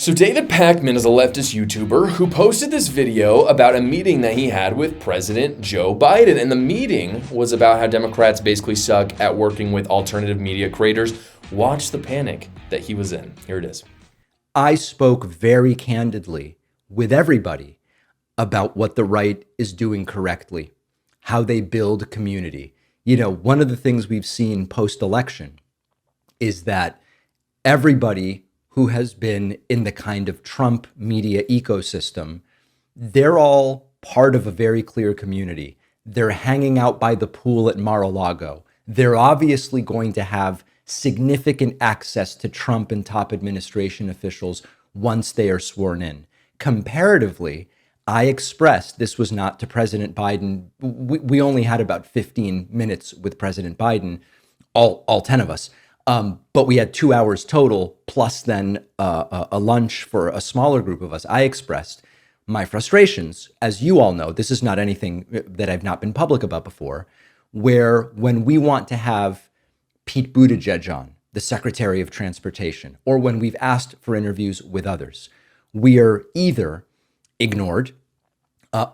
So David Packman is a leftist YouTuber who posted this video about a meeting that he had with President Joe Biden. And the meeting was about how Democrats basically suck at working with alternative media creators. Watch the panic that he was in. Here it is. I spoke very candidly with everybody about what the right is doing correctly, how they build community. You know, one of the things we've seen post-election is that everybody who has been in the kind of Trump media ecosystem, they're all part of a very clear community. They're hanging out by the pool at Mar-a-Lago. They're obviously going to have significant access to Trump and top administration officials once they are sworn in. Comparatively, I expressed, this was not to President Biden. We only had about 15 minutes with President Biden, all 10 of us. But we had 2 hours total, plus then a lunch for a smaller group of us. I expressed my frustrations. As you all know, this is not anything that I've not been public about before, where when we want to have Pete Buttigieg on, the Secretary of Transportation, or when we've asked for interviews with others, we are either ignored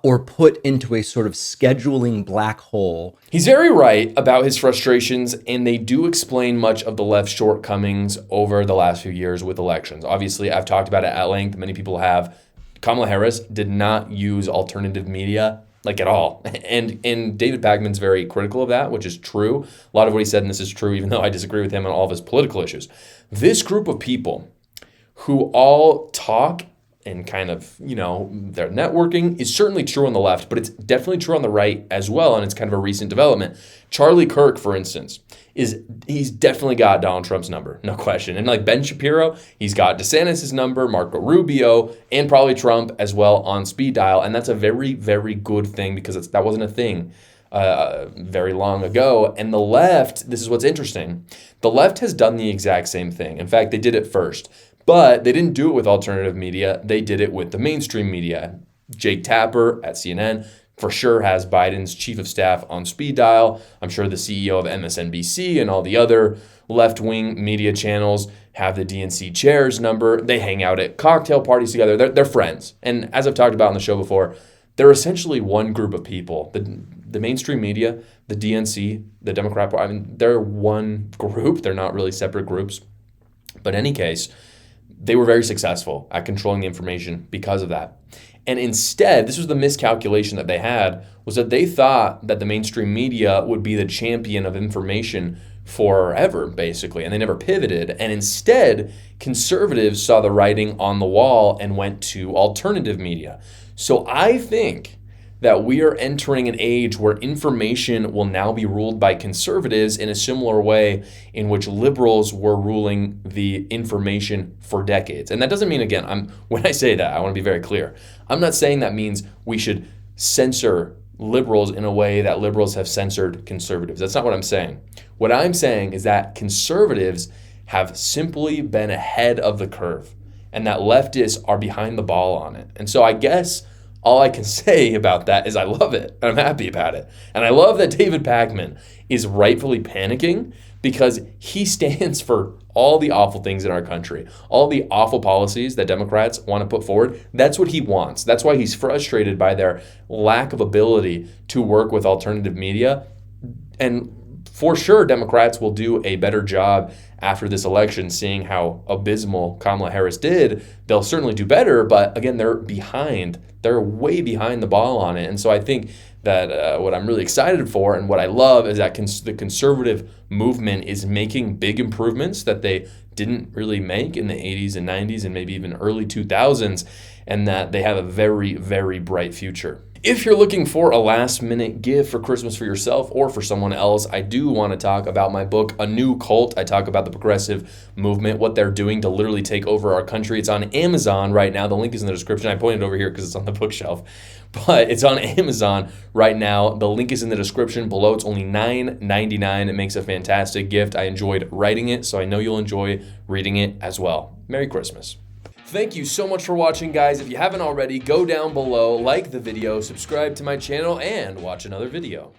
or put into a sort of scheduling black hole. He's very right about his frustrations, and they do explain much of the left's shortcomings over the last few years with elections. Obviously, I've talked about it at length. Many people have. Kamala Harris did not use alternative media like at all. And David Packman's very critical of that, which is true. A lot of what he said, and this is true, even though I disagree with him on all of his political issues. This group of people who all talk and kind of, you know, their networking is certainly true on the left, but it's definitely true on the right as well, and it's kind of a recent development. Charlie Kirk, for instance, he's definitely got Donald Trump's number, no question. And like Ben Shapiro, he's got DeSantis' number, Marco Rubio, and probably Trump as well on speed dial, and that's a very, very good thing because that wasn't a thing very long ago. And the left, this is what's interesting, the left has done the exact same thing. In fact, they did it first. But they didn't do it with alternative media. They did it with the mainstream media. Jake Tapper at CNN for sure has Biden's chief of staff on speed dial. I'm sure the CEO of MSNBC and all the other left-wing media channels have the DNC chair's number. They hang out at cocktail parties together. They're friends. And as I've talked about on the show before, they're essentially one group of people. The mainstream media, the DNC, the Democrat Party, I mean, they're one group. They're not really separate groups. But in any case, they were very successful at controlling the information because of that. And instead, this was the miscalculation that they had, was that they thought that the mainstream media would be the champion of information forever, basically, and they never pivoted. And instead, conservatives saw the writing on the wall and went to alternative media. So I think that we are entering an age where information will now be ruled by conservatives in a similar way in which liberals were ruling the information for decades. And that doesn't mean, again, when I say that, I want to be very clear. I'm not saying that means we should censor liberals in a way that liberals have censored conservatives. That's not what I'm saying. What I'm saying is that conservatives have simply been ahead of the curve and that leftists are behind the ball on it. And so I guess all I can say about that is I love it, and I'm happy about it. And I love that David Packman is rightfully panicking because he stands for all the awful things in our country, all the awful policies that Democrats want to put forward. That's what he wants. That's why he's frustrated by their lack of ability to work with alternative media. And for sure, Democrats will do a better job after this election, seeing how abysmal Kamala Harris did. They'll certainly do better, but again, they're behind. They're way behind the ball on it. And so I think that what I'm really excited for and what I love is that the conservative movement is making big improvements that they didn't really make in the 80s and 90s and maybe even early 2000s, and that they have a very, very bright future. If you're looking for a last-minute gift for Christmas for yourself or for someone else, I do want to talk about my book, A New Cult. I talk about the progressive movement, what they're doing to literally take over our country. It's on Amazon right now. The link is in the description. I pointed over here because it's on the bookshelf. But it's on Amazon right now. The link is in the description below. It's only $9.99. It makes a fantastic gift. I enjoyed writing it, so I know you'll enjoy reading it as well. Merry Christmas. Thank you so much for watching, guys. If you haven't already, go down below, like the video, subscribe to my channel, and watch another video.